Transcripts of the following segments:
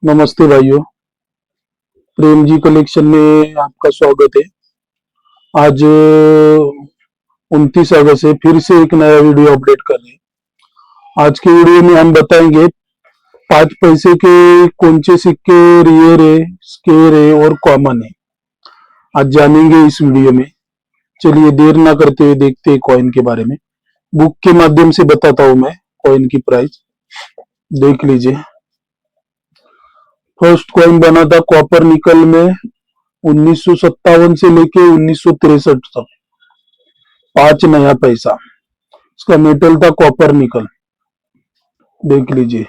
नमस्ते भाइयों। प्रेम जी कलेक्शन में आपका स्वागत है। आज 29 अगस्त से फिर से एक नया वीडियो अपडेट कर रहे हैं। आज के वीडियो में हम बताएंगे 5 पैसे के कौन से सिक्के रियर है, स्केयर है और कॉमन है। आज जानेंगे इस वीडियो में। चलिए देर ना करते हुए देखते हैं कॉइन के बारे में। बुक के माध्यम से बताता हूं मैं कॉइन की प्राइस। देख लीजिए। फर्स्ट कॉइन बना था कॉपर निकल में 1957 से लेके 1963 तक। 5 नया पैसा। इसका मेटल था कॉपर निकल। देख लीजिए।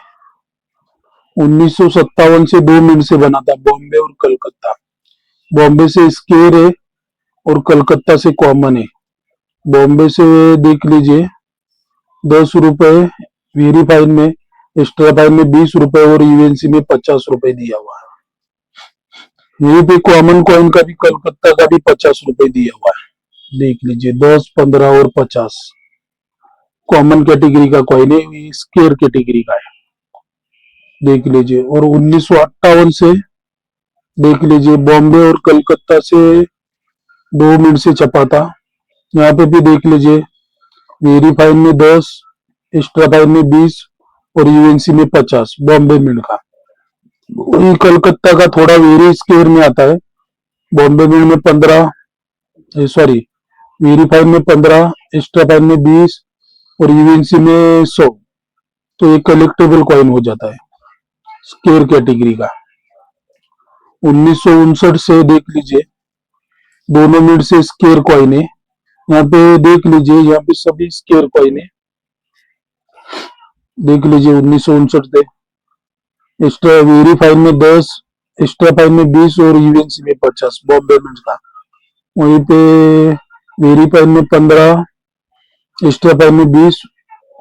1957 से 2 मिनट से बना था, बॉम्बे और कलकत्ता। बॉम्बे से स्केयर है और कलकत्ता से कॉमन है। बॉम्बे से देख लीजिए 10 रुपए वेरी फाइन में, एक्स्ट्रा फाइन में 20 रुपए और यूएनसी में 50 रुपए दिया हुआ है। यही पे कॉमन कॉइन का भी कलकत्ता का भी 50 रुपए दिया हुआ है। देख लीजिए 10, 15 और 50 कॉमन कैटेगरी का कॉइन है, स्केयर कैटेगरी का है। देख लीजिए। और 1958 से देख लीजिए बॉम्बे और कलकत्ता से 2 मिनट से छपा था। यहाँ पे भी देख लीजिए वेरी फाइन में 10, एक्स्ट्रा फाइन में 20 और यूएनसी में 50 बॉम्बे मिंट का। वही कलकत्ता का थोड़ा वेरी स्केयर में आता है। बॉम्बे मिंट में 15, सॉरी वेरी फाइन में 15, एक्स्ट्रा फाइन में 20 और यूएनसी में 100। तो ये कलेक्टेबल कॉइन हो जाता है स्केयर कैटेगरी का। 1959 से देख लीजिए दोनों मिनट से स्केयर कॉइन है। यहाँ पे देख लीजिए, यहाँ पे सभी स्केयर कॉइन है। देख लीजिए 1959 से एक्स्ट्रा वेरी फाइन में 10, एक्स्ट्रा फाइन में 20 और यूएनसी में 50 बॉम्बे मिंट का। वहीं पे वेरी फाइन में 15, एक्स्ट्रा फाइन में 20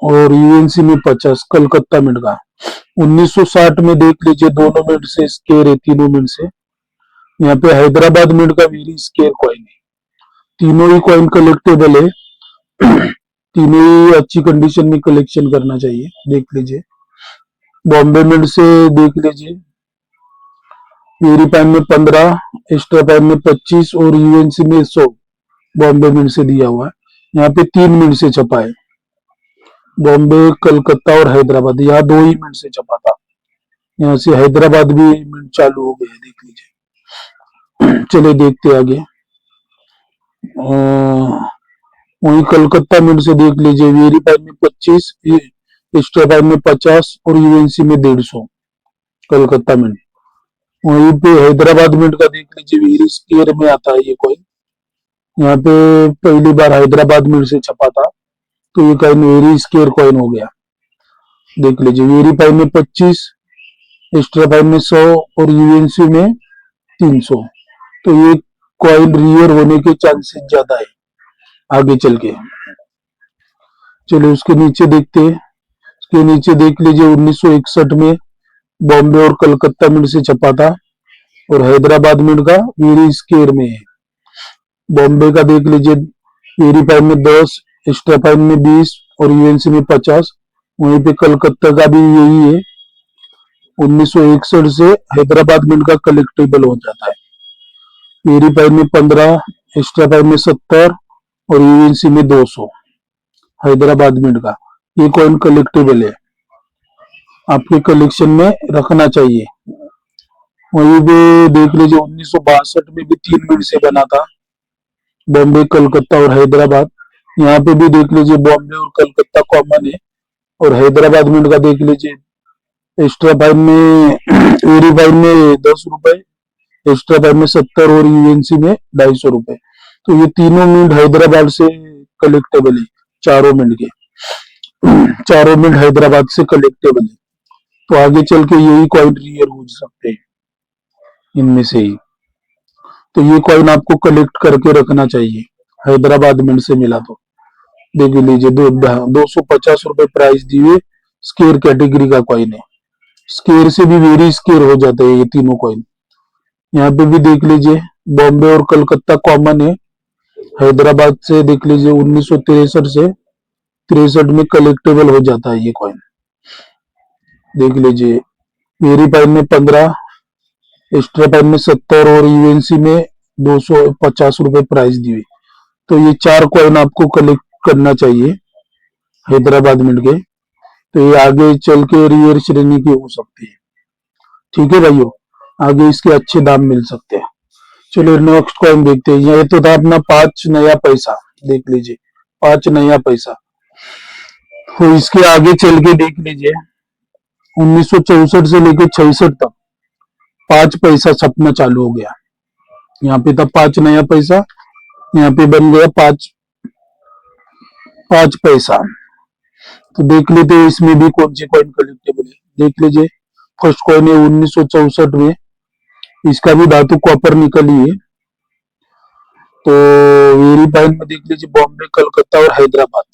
और यूएनसी में 50 कलकत्ता मिंट का। 1960 में देख लीजिए दोनों मिनट से स्केयर है, तीनों मिनट से। यहाँ पे हैदराबाद मिंट का वेरी स्केयर कॉइन है। तीनों ही कॉइन कलेक्टेबल है। तीनों ही अच्छी कंडीशन में कलेक्शन करना चाहिए। देख लीजिए बॉम्बे मिंट से देख लीजिए वेरी फाइन में 15, एक्स्ट्रा फाइन में 25 और यूएनसी में 100 बॉम्बे मिंट से दिया हुआ है। यहाँ पे 3 मिनट से छपा है। बॉम्बे, कलकत्ता और हैदराबाद, यहाँ 2 ही मिनट से छपा था। यहाँ से हैदराबाद भी मिंट चालू हो गया। देख लीजिए। चलिए देखते आगे। वही कलकत्ता मिंट से देख लीजिए वेरी फाइन में 25, एक्स्ट्रा फाइन में 50 और यूएनसी में 150 कलकत्ता मिंट। वहीं पे हैदराबाद मिंट का देख लीजिए वेरी स्केयर में आता है ये कॉइन। यहाँ पे पहली बार हैदराबाद मिंट से छपा था, तो ये कॉइन वेरी स्केयर कॉइन हो गया। देख लीजिए वेरी फाइन में 25, एक्स्ट्रा फाइन में 100 और यूएनसी में 300। तो ये कॉइन रियर होने के चांसेस ज्यादा है आगे चल के। चलिए उसके नीचे देखते हैं। उसके नीचे देख लीजिए 1961 में बॉम्बे और कलकत्ता मिंट से छपा था और हैदराबाद मिंट का वेरी स्केयर में है। बॉम्बे का देख लीजिए वेरी फाइन में 10, एक्स्ट्रा फाइन में 20 और यूएनसी में 50। वहीं पे कलकत्ता का भी यही है। 1961 से हैदराबाद मिंट का कलेक्टेबल हो जाता है। वेरी फाइन में 15, एक्स्ट्रा फाइन में 70 और यूएनसी में 200 हैदराबाद मिंट का। ये कॉइन कलेक्टेबल है, आपके कलेक्शन में रखना चाहिए। वहीं पे देख लीजिए 1962 में भी 3 मिनट से बना था, बॉम्बे, कलकत्ता और हैदराबाद। यहाँ पे भी देख लीजिए बॉम्बे और कलकत्ता कॉमन है और हैदराबाद मिंट का देख लीजिए एक्स्ट्रा फाइन में वेरी फाइन में 10 रुपए, एक्स्ट्रा फाइन में 70 और यूएनसी में 250 रुपए। तो ये तीनों मिंट हैदराबाद से कलेक्टेबल है। चारों मिंट के चारों मिंट हैदराबाद से कलेक्टेबल है। तो आगे चल के यही कॉइन रियर हो सकते हैं इनमें से ही। तो ये कॉइन आपको कलेक्ट करके रखना चाहिए। हैदराबाद मिंट से मिला तो देख लीजिए 250 रुपए प्राइस दिए। स्केयर कैटेगरी का कॉइन है। स्केयर से भी वेरी स्केयर हो जाते हैं ये तीनों कॉइन। यहाँ पे भी देख लीजिए बॉम्बे और कलकत्ता कॉमन है। हैदराबाद से देख लीजिए 1963 से 63 में कलेक्टेबल हो जाता है ये कॉइन। देख लीजिए वेरीफाइड में 15, एक्स्ट्रा फाइन में 70 और यूएनसी में 250 रुपए प्राइस दी हुई। तो ये 4 कॉइन आपको कलेक्ट करना चाहिए हैदराबाद मिंट के। तो ये आगे चल के रियर श्रेणी की हो सकती है। ठीक है भाइयों, आगे इसके अच्छे दाम मिल सकते हैं। चलिए नेक्स्ट कॉइन देखते हैं। ये तो था अपना 5 नया पैसा, देख लीजिए 5 नया पैसा। तो इसके आगे चल के देख लीजिए 1964 से लेकर 66 तक 5 पैसा छपना चालू हो गया। यहाँ पे था 5 नया पैसा, यहाँ पे बन गया 5 पैसा। तो देख लेते हैं इसमें भी कौन सी कॉइन कलेक्टेबल है। देख लीजिए फर्स्ट कॉइन है 1964 में, इसका भी धातु कॉपर निकली है। तो वेरीफाइड में देख लीजिए बॉम्बे, कलकत्ता और हैदराबाद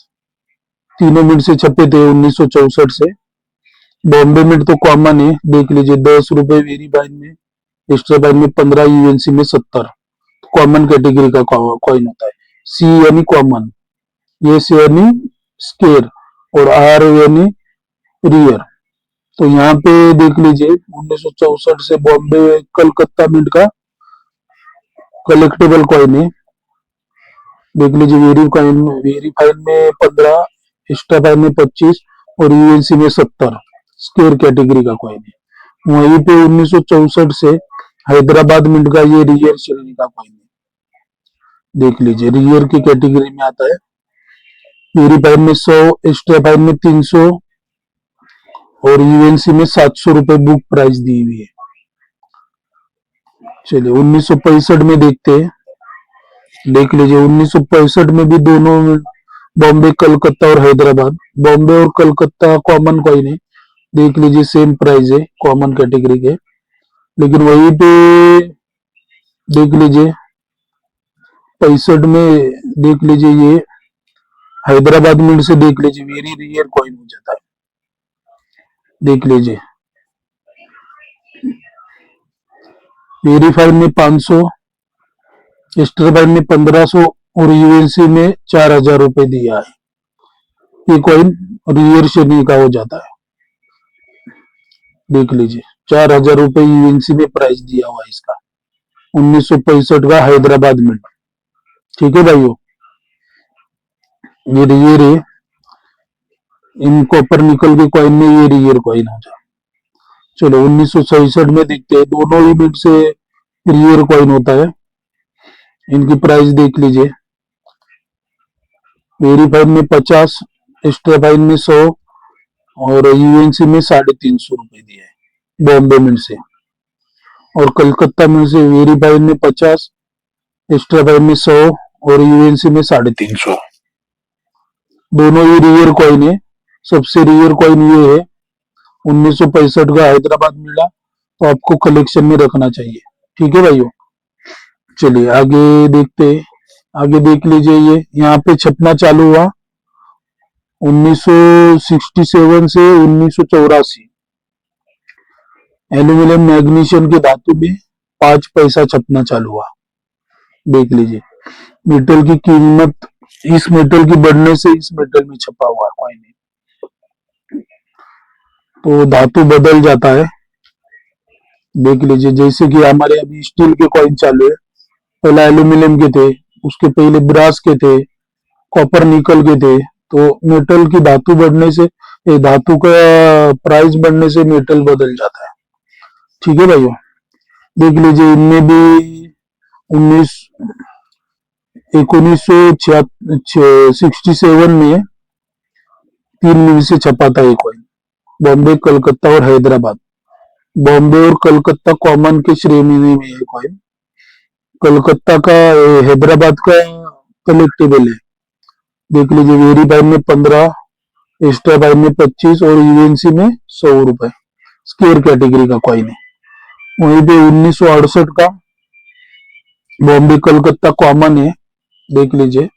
तीनों मिनट से छपे थे 1964 से। बॉम्बे मिंट तो कॉमन है, देख लीजिए 10 रुपए वेरीफाइड में, एक्स्ट्रा फाइन में 15, यूएनसी में 70। कॉमन कैटेगरी का कॉइन होता है। सी यानी कॉमन, एस यानी स्केर और आर यानी रियर। तो यहाँ पे देख लीजिए 1964 से बॉम्बे कलकत्ता मिंट का कलेक्टेबल कॉइन है। देख लीजिए वेरीफाइड में 15, एक्स्ट्रा फाइन में 25 और यूएनसी में 70 स्केर कैटेगरी का कॉइन है। वहीं पे 1964 से हैदराबाद मिंट का ये रियर श्रेणी का कॉइन है। देख लीजिए रियर की कैटेगरी में आता है। वेरीफाइड में 100, एक्स्ट्रा फाइन में 300 और यूएनसी में 700 रुपए बुक प्राइस दी हुई है। चलिए 1965 में देखते हैं। देख लीजिए 1965 में भी दोनों बॉम्बे, कलकत्ता और हैदराबाद, बॉम्बे और कलकत्ता कॉमन कॉइन है। देख लीजिए सेम प्राइस है कॉमन कैटेगरी के। लेकिन वहीं पे देख लीजिए 65 में देख लीजिए ये हैदराबाद मिंट से देख लीजिए वेरी रियर कॉइन हो जाता है। देख लीजिए वेरीफाइड में 500, एक्स्ट्रा फाइन में 1500 और यूएनसी में 4000 रुपए दिया है। ये कॉइन रियर श्रेणी का हो जाता है। देख लीजिए 4000 रुपए यूएनसी में प्राइस दिया हुआ है इसका, 1965 का हैदराबाद मिंट। ठीक है भाइयों, ये रियर है। इन कॉपर निकल के कॉइन में ये रियर कॉइन हो जाए। चलो 1966 में देखते हैं, दोनों ही मिनट से रियर कॉइन होता है। इनकी प्राइस देख लीजिए वेरीफाइड में 50, एक्स्ट्रा फाइन में 100 और यूएनसी में 350 रुपए दिया है बॉम्बे मिंट से। और कलकत्ता मिंट से वेरीफाइड में 50, एक्स्ट्रा फाइन में 100 और यूएनसी में 350। दोनों ही रियर कॉइन है। सबसे रियर कॉइन ये है 1965 का हैदराबाद मिला, तो आपको कलेक्शन में रखना चाहिए। ठीक है भाइयों, चलिए आगे देखते हैं। आगे देख लीजिए ये यहाँ पे छपना चालू हुआ 1967 से 1984। एल्यूमिनियम मैग्नीशियम के धातु में 5 पैसा छपना चालू हुआ। देख लीजिए मेटल की कीमत इस मेटल की बढ़ने से इस मेटल में छपा हुआ कॉइन है, तो धातु बदल जाता है। देख लीजिए जैसे कि हमारे अभी स्टील के कॉइन चालू है, पहले एल्यूमिनियम के थे, उसके पहले ब्रास के थे, कॉपर निकल के थे। तो मेटल की धातु बढ़ने से धातु का प्राइस बढ़ने से मेटल बदल जाता है। ठीक है भाइयों, देख लीजिए इनमें भी 1967 में 3 मिनट से छपा था ये कॉइन, बॉम्बे, कलकत्ता और हैदराबाद। बॉम्बे और कलकत्ता कॉमन के श्रेणी में है कॉइन। कलकत्ता का हैदराबाद का कलेक्टेबल है। देख लीजिए वेरीफाइड में 15, एक्स्ट्रा फाइन में 25 और यूएनसी में 100 रुपए स्केयर कैटेगरी का कॉइन है। वहीं पे 1968 का बॉम्बे कलकत्ता कॉमन है। देख लीजिए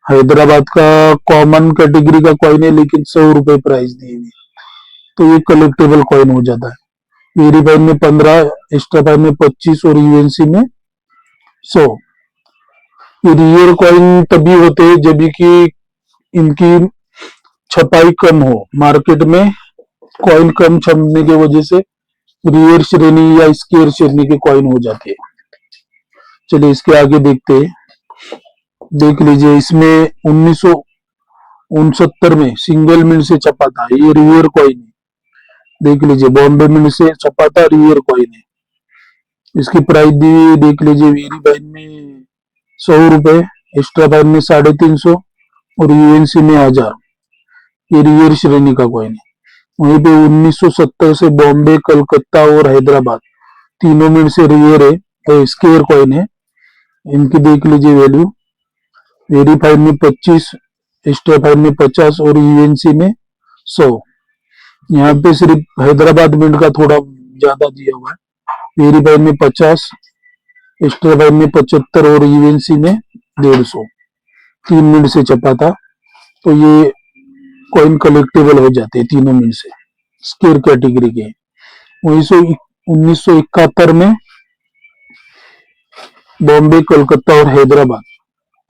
हैदराबाद का कॉमन कैटेगरी का कॉइन है, लेकिन 100 रुपए प्राइस दी हुई, तो ये कलेक्टेबल कॉइन हो जाता है। वेरीफाइड में 15, एक्स्ट्रा फाइन में 25 और यूएनसी में 100। रियर कॉइन तभी होते हैं जब कि इनकी छपाई कम हो, मार्केट में कॉइन कम छपने की वजह से रियर श्रेणी या स्केयर श्रेणी के कॉइन हो जाते हैं। चलिए इसके आगे देखते हैं। देख लीजिए इसमें 1969 में सिंगल मिल से छपा था, ये रियर कॉइन है। देख लीजिए बॉम्बे मिल से छपा था, रियर कॉइन है। इसकी प्राइस दी देख लीजिए, वेरी फाइन में 100 रुपए, एक्स्ट्रा फाइन में 350 और यूएनसी में 1000। ये रियर श्रेणी का कॉइन है। वहीं पे 1970 से बॉम्बे, कलकत्ता और हैदराबाद तीनों में से रियर है, तो स्केयर कॉइन है। इनकी देख लीजिए वैल्यू, वेरी फाइन में 25, एक्स्ट्रा फाइन में 50 और यूएनसी में 100। यहाँ पे सिर्फ हैदराबाद मिंट का थोड़ा ज्यादा दिया हुआ है, वेरी फाइन में 50, एक्स्ट्रा फाइन में 75 और यूएनसी में 150। 3 मिनट से छपा था, तो ये कॉइन कलेक्टेबल हो जाते हैं तीनों मिनट से, स्केयर कैटेगरी के। 1971 में बॉम्बे, कलकत्ता और हैदराबाद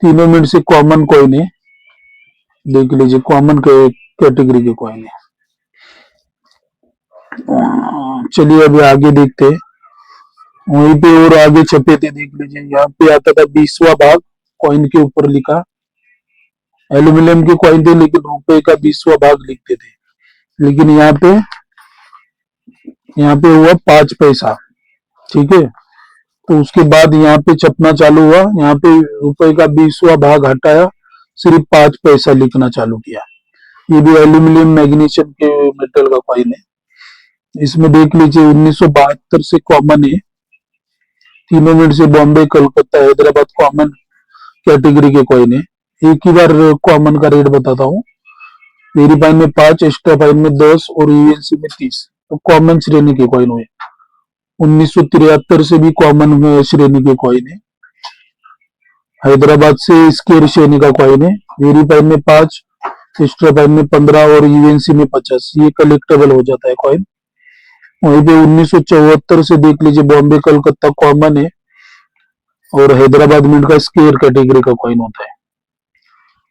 तीनों मिनट से कॉमन कॉइन है। देख लीजिए कॉमन कैटेगरी के कॉइन है। चलिए अभी आगे देखते हैं। वहीं पे और आगे छपे थे, देख लीजिए यहाँ पे आता था 20वां भाग, कॉइन के ऊपर लिखा। एल्यूमिनियम के कॉइन थे लेकिन रुपए का 20वां भाग लिखते थे, लेकिन यहाँ पे हुआ 5 पैसा। ठीक है, तो उसके बाद यहाँ पे छपना चालू हुआ, यहाँ पे रुपए का 20वां भाग हटाया, सिर्फ 5 पैसा लिखना चालू किया। ये भी एल्यूमिनियम मैग्नीशियम के मेटल का कॉइन है। इसमें देख लीजिए 1972 से कॉमन है, तीनों मिनट से बॉम्बे, कलकत्ता, हैदराबाद कॉमन कैटेगरी के कॉइन है। एक ही बार कॉमन का रेट बताता हूँ। वेरी फाइन में 5, एक्स्ट्रा फाइन में 10 और यूएनसी में 30, तो कॉमन श्रेणी के कॉइन हुए। 1973 से भी कॉमन श्रेणी के कॉइन है। हैदराबाद से स्केयर श्रेणी का कॉइन है, वेरी फाइन में 5, एक्स्ट्रा फाइन में 15 और यूएनसी में 50। ये कलेक्टेबल हो जाता है कॉइन। वहीं पे 1974 से देख लीजिए बॉम्बे, कलकत्ता कॉमन है और हैदराबाद मिंट का स्केयर कैटेगरी का कॉइन होता है।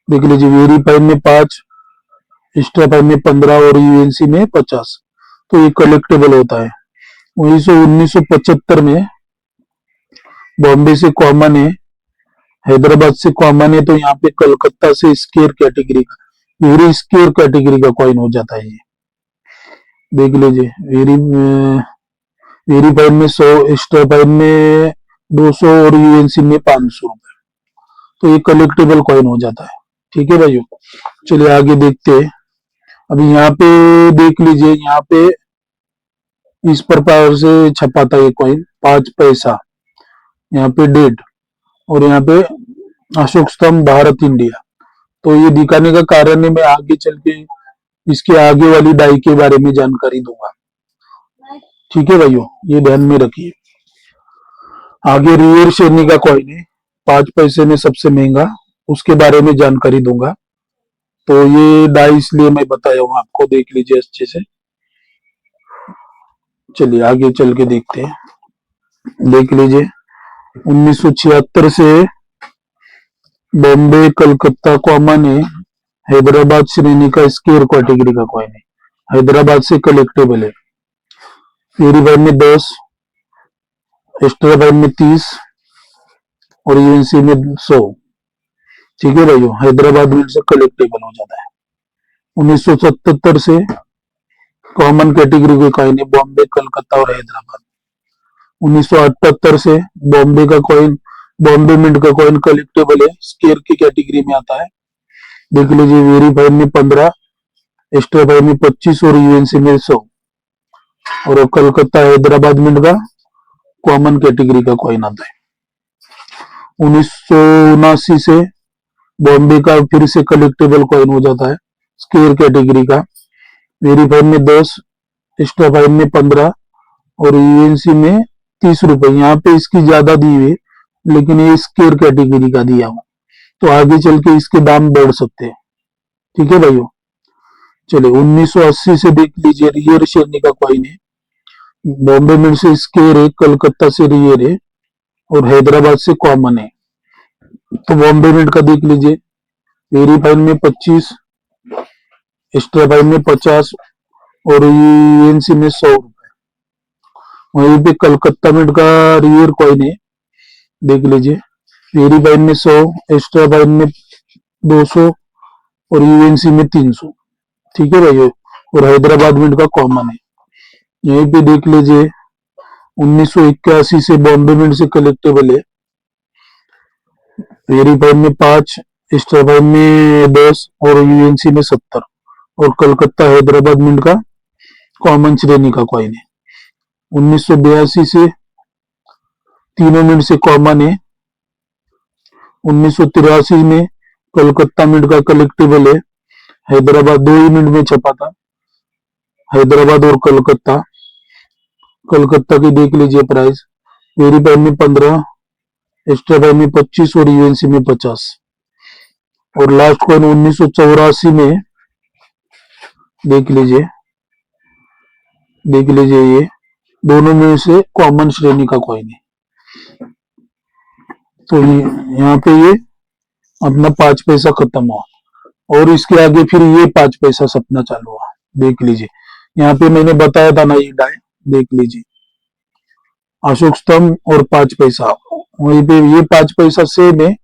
देख लीजिए वेरी फाइन में 5, एक्स्ट्रा फाइन में 15 और यूएनसी में 50, तो ये कलेक्टेबल होता है। 1975 में बॉम्बे से कॉमन है, हैदराबाद से कॉमन है, तो यहाँ पे कलकत्ता से स्केयर कैटेगरी का, वेरी स्केयर कैटेगरी का कॉइन हो जाता है ये। देख लीजिए वेरी फाइन में 100, एक्स्ट्रा फाइन में 200 और यूएनसी में 500 रुपए, तो ये कलेक्टेबल कॉइन हो जाता है। ठीक है भाइयों, चलिए आगे देखते हैं। अभी यहाँ पे देख लीजिए, यहाँ पे इस प्रकार से छपा था ये कॉइन, 5 पैसा, यहाँ पे डेट और यहाँ पे अशोक स्तंभ, भारत, इंडिया। तो ये दिखाने का कारण है, मैं आगे चल के इसके आगे वाली डाई के बारे में जानकारी दूंगा। ठीक है भाइयों, ये ध्यान में रखिए। आगे रियर श्रेणी का कॉइन है, 5 पैसे में सबसे महंगा, उसके बारे में जानकारी दूंगा। तो ये डाई इसलिए मैं बताया हूँ आपको, देख लीजिए अच्छे से। चलिए आगे चल के देखते हैं। देख लीजिए 1976 से बॉम्बे, कलकत्ता कॉमन है, हैदराबाद श्रेणी का स्केयर कैटेगरी का कॉइन है, हैदराबाद से कलेक्टेबल है। वेरी फाइन में 10, एक्स्ट्रा फाइन में 30 और यूएनसी में 100। ठीक है भाइयों, हैदराबाद में से कलेक्टेबल हो जाता है। 1977 से कॉमन कैटेगरी के कॉइन है, बॉम्बे, कलकत्ता और हैदराबाद। 1978 से बॉम्बे का कॉइन, बॉम्बे मिंट का कॉइन कलेक्टेबल है, स्केयर की कैटेगरी में आता है। देख लीजिए वेरी फाइन में 15, एक्स्ट्रा फाइन में 25 और यूएनसी में 100 और कलकत्ता, हैदराबाद मिंट का कॉमन कैटेगरी का कॉइन आता है। 1979 से बॉम्बे का फिर से कलेक्टेबल कॉइन हो जाता है, स्केयर कैटेगरी का, वेरी फाइन में 10, एक्स्ट्रा फाइन में 15 और यूएनसी में 30 रुपए। यहाँ पे इसकी ज्यादा दी हुई, लेकिन ये स्केयर कैटेगरी का दिया हुआ, तो आगे चल के इसके दाम बढ़ सकते हैं। ठीक है भाइयों, चलिए 1980 से देख लीजिए रियर श्रेणी का कॉइन है, बॉम्बे मिंट से स्केयर है, कलकत्ता से रियर है और हैदराबाद से कॉमन है। तो बॉम्बे मिंट का देख लीजिए, वेरी फाइन में 25, एक्स्ट्रा फाइन में 50 और यूएनसी में 100 रुपए, वहीं पे कलकत्ता मिंट का रियर कॉइन है, देख लीजिए। वेरीफाइड में 100, एक्स्ट्रा फाइन में 200 और यूएनसी में 300। ठीक है भाई, और हैदराबाद मिंट का कॉमन है। यहीं पे देख लीजिए 1981 से बॉम्बे मिंट से कलेक्टेबल है। वेरीफाइड में 5, एक्स्ट्रा फाइन में 10 और यूएनसी में 70। और कलकत्ता हैदराबाद मिंट का कॉमन श्रेणी का कॉइन है। 1982 से तीनों मिंट से कॉमन है। 1983 में कलकत्ता मिंट का कलेक्टेबल है। हैदराबाद 2 ही मिंट में छपा था, हैदराबाद और कलकत्ता। कलकत्ता की देख लीजिए प्राइस, वेरीफाइड में 15, एक्स्ट्रा फाइन में 25 और यूएनसी में 50। और लास्ट कॉइन 1984 में देख लीजिए, देख लीजिए ये दोनों में से कॉमन श्रेणी का कॉइन है। तो यहाँ पे ये अपना 5 पैसा खत्म हुआ और इसके आगे फिर ये 5 पैसा सपना चालू हुआ। देख लीजिए यहाँ पे मैंने बताया था ना, ये डाय देख लीजिए, अशोक स्तंभ और 5 पैसा। वहीं पे ये 5 पैसा सेम है,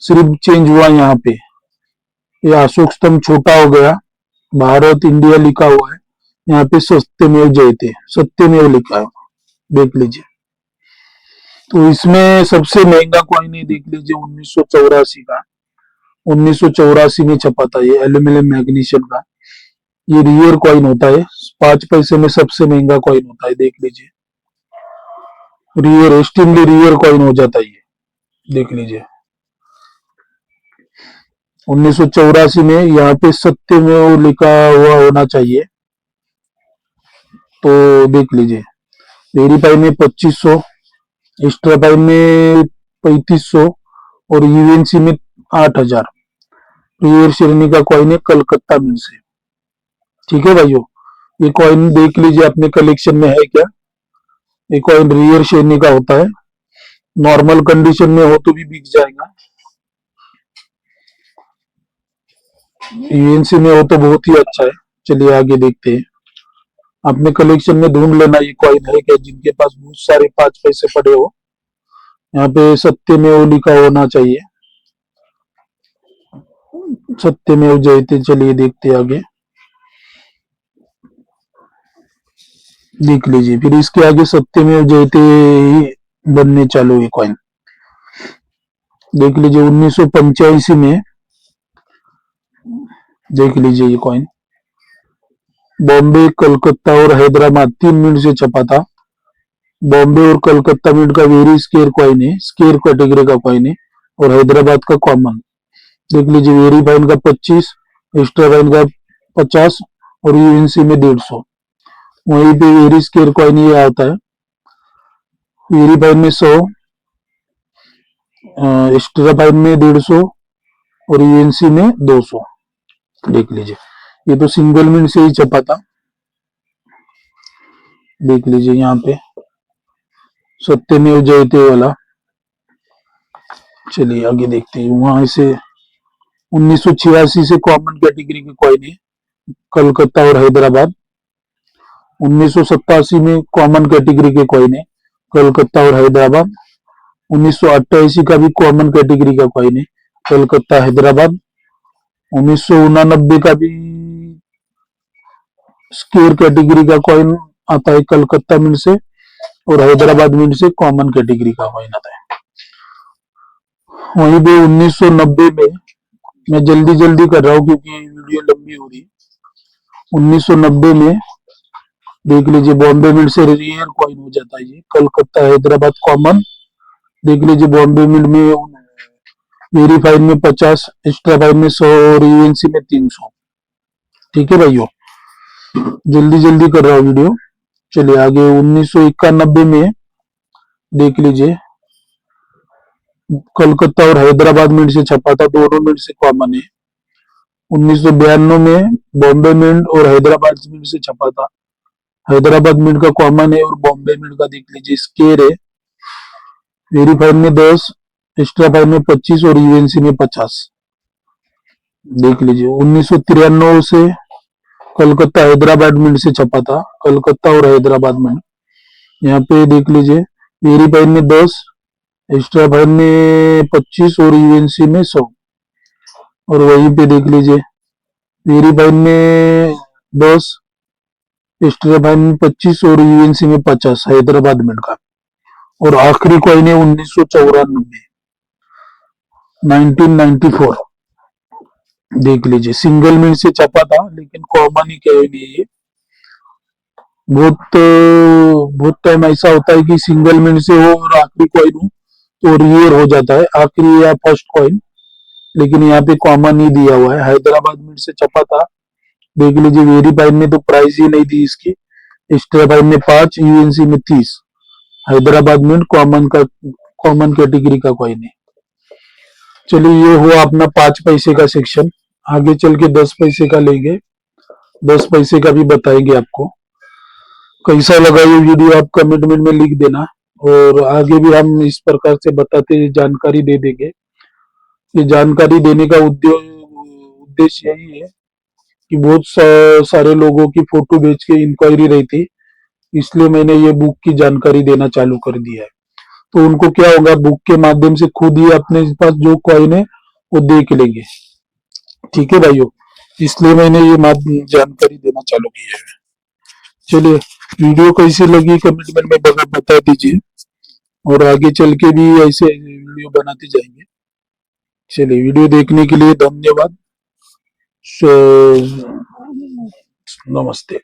सिर्फ चेंज हुआ यहाँ पे, ये अशोक स्तंभ छोटा हो गया, भारत इंडिया लिखा हुआ है, यहाँ पे सत्यमेव जयते, सत्यमेव लिखा है, देख लीजिए। तो इसमें सबसे महंगा कॉइन है, देख लीजिए 1984 का, 1984 में छपा था ये एल्यूमिनियम मैग्नीशियम का। ये रियर कॉइन होता है, 5 पैसे में सबसे महंगा कॉइन होता है, देख लीजिए। रियर एक्सट्रीमली रियर कॉइन हो जाता है ये, देख लीजिए। 1984 में यहाँ पे सत्यमेव लिखा हुआ होना चाहिए, तो देख लीजिए। वेरीफाई में 2500, एक्स्ट्रा फाइन में 3500 और यूएनसी में 8000। रियर श्रेणी का कॉइन है कलकत्ता मिंट से। ठीक है भाइयों, ये कॉइन देख लीजिए अपने कलेक्शन में है क्या। ये कॉइन रियर श्रेणी का होता है, नॉर्मल कंडीशन में हो तो भी बिक जाएगा, यूएनसी में हो तो बहुत ही अच्छा है। चलिए आगे देखते हैं, अपने कलेक्शन में ढूंढ लेना ये कॉइन है क्या, जिनके पास बहुत सारे 5 पैसे पड़े हो। यहाँ पे सत्यमेव लिखा होना चाहिए, सत्यमेव जयते। चलिए देखते आगे, देख लीजिए फिर इसके आगे सत्यमेव जयते ही बनने चालू हुए कॉइन। देख लीजिए 1985 में, देख लीजिए ये कॉइन बॉम्बे, कलकत्ता और हैदराबाद 3 मिनट से छपा था। बॉम्बे और कलकत्ता मिंट का वेरी स्केयर कॉइन है, स्केयर कैटेगरी का कॉइन है, और हैदराबाद का कॉमन। देख लीजिए वेरी फाइन का 25, एक्स्ट्रा फाइन का 50 और यूएनसी में 150। वहीं पे वेरी स्केयर कॉइन ये आता है, वेरी फाइन में 100, एक्स्ट्रा फाइन में 150 और यूएनसी में 200। देख लीजिए ये तो सिंगल मिनट से ही छपा था, देख लीजिए यहाँ पे सत्यमेव जयते वाला। चलिए आगे देखते हैं, वहां से 1986 से कॉमन कैटेगरी के कॉइन है कलकत्ता और हैदराबाद। 1987 में कॉमन कैटेगरी के कॉइन है कलकत्ता और हैदराबाद। 1988 का भी कॉमन कैटेगरी का कॉइन है कलकत्ता हैदराबाद। 1989 का भी स्केयर कैटेगरी का कॉइन आता है कलकत्ता मिंट से, और हैदराबाद मिंट से कॉमन कैटेगरी का कॉइन आता है। वहीं पे 1990 में, मैं जल्दी जल्दी कर रहा हूँ क्योंकि वीडियो लंबी हो रही है। 1990 में देख लीजिए बॉम्बे मिंट से रियर कॉइन हो जाता है ये कलकत्ता हैदराबाद कॉमन। देख लीजिए बॉम्बे मिंट में वेरीफाइड में 50, एक्स्ट्रा फाइन में 100 और यूएनसी में 300। ठीक है भाइयों, जल्दी जल्दी कर रहा हूँ वीडियो। चलिए आगे 1991 में देख लीजिए, कलकत्ता और हैदराबाद मिंट से छपा था, दोनों मिंट से कॉमन है। 1992 में बॉम्बे मिंट और हैदराबाद मिंट से छपा था, हैदराबाद मिंट का कॉमन है और बॉम्बे मिंट का देख लीजिए स्केयर है। वेरीफाइड में 10, एक्स्ट्रा फाइन में 25 और यूएनसी में 50। देख लीजिए 1993 से कलकत्ता हैदराबाद मिंट से छपा था, कलकत्ता और हैदराबाद मिंट। यहाँ पे देख लीजिए, वेरीफाइड में 10, एक्स्ट्रा फाइन में 25 और यूएनसी में 100। और वहीं पे देख लीजिए, वेरीफाइड में 10, एक्स्ट्रा फाइन में 25 और यूएनसी में 50, हैदराबाद मिंट का। और आखिरी कॉइन है 1994, 1994। देख लीजिए, सिंगल मिनट से छपा था, लेकिन कॉमन ही क्या नहीं है। बहुत टाइम ऐसा होता है कि सिंगल मिनट से हो और आखिरी कॉइन हो तो रियर हो जाता है, आखिरी या फर्स्ट कॉइन। लेकिन यहाँ पे कॉमन ही दिया हुआ है, हैदराबाद मिंट से छपा था। देख लीजिए, वेरीफाइड में तो प्राइस ही नहीं थी इसकी। एक्स्ट्रा फाइन में 5, यूएनसी में 30। हैदराबाद मिंट कॉमन कैटेगरी का कॉइन है। चलिए, ये हुआ अपना 5 पैसे का सेक्शन। आगे चल के 10 पैसे का लेंगे। 10 पैसे का भी बताएंगे आपको। कैसा लगा ये वीडियो आप कमेंट में लिख देना, और आगे भी हम इस प्रकार से बताते जानकारी दे देंगे। ये जानकारी देने का उद्देश्य यही है कि बहुत सारे लोगों की फोटो भेज के इंक्वायरी रही थी, इसलिए मैंने ये बुक की जानकारी देना चालू कर दिया है। तो उनको क्या होगा, बुक के माध्यम से खुद ही अपने पास जो कॉइन है वो देख लेंगे। ठीक है भाइयों, इसलिए मैंने ये जानकारी देना चालू किया है। चलिए, वीडियो कैसी लगी कमेंट में बता दीजिए, और आगे चल के भी ऐसे वीडियो बनाते जाएंगे। चलिए, वीडियो देखने के लिए धन्यवाद। नमस्ते।